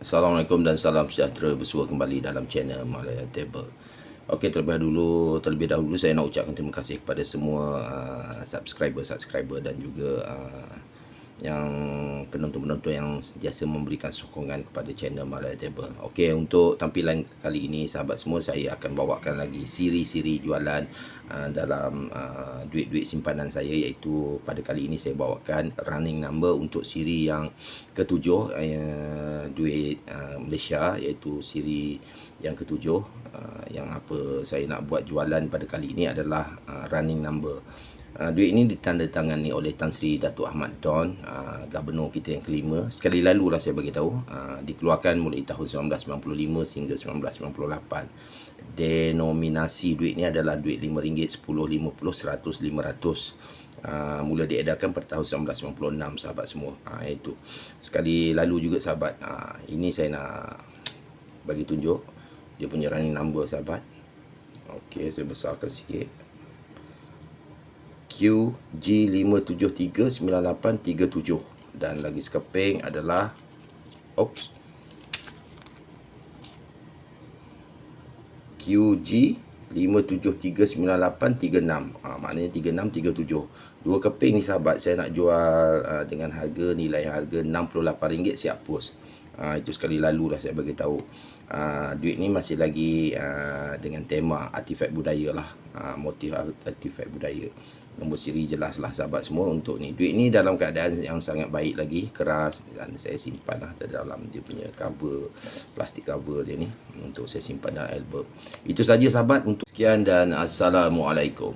Assalamualaikum dan salam sejahtera bersua kembali dalam channel Malaya Table. Okey, terlebih dahulu saya nak ucapkan terima kasih kepada semua subscriber dan juga yang penonton-penonton yang sentiasa memberikan sokongan kepada channel Malaya Table. Okey, untuk tampilan kali ini sahabat semua, saya akan bawakan lagi siri-siri jualan dalam duit-duit simpanan saya, iaitu pada kali ini saya bawakan running number untuk siri yang ketujuh, duit Malaysia, iaitu siri yang ketujuh. Yang apa saya nak buat jualan pada kali ini adalah running number. Duit ini ditandatangani oleh Tan Sri Datuk Ahmad Don, Gubernur kita yang kelima. Sekali lalu lah saya bagi tahu, dikeluarkan mulai tahun 1995 sehingga 1998. Denominasi duit ini adalah duit RM5, 10, 50, 100, 500. Mula diedarkan pada tahun 1996 sahabat semua. Itu sekali lalu juga sahabat. Ini saya nak bagi tunjuk dia punya running number sahabat. Okey, saya besarkan sikit. QG5739837 dan lagi sekeping adalah QG5739836. Maknanya 3637. Dua keping ni sahabat saya nak jual dengan harga, nilai harga RM68 siap pos. Itu sekali lalu lah saya bagi tahu. Duit ni masih lagi dengan tema artifak budaya lah, motif artifak budaya. Nombor siri jelas lah sahabat semua untuk ni. Duit ni dalam keadaan yang sangat baik lagi, keras, dan saya simpan lah dalam dia punya cover, plastik cover dia ni, untuk saya simpan dalam album. Itu saja sahabat untuk sekian dan Assalamualaikum.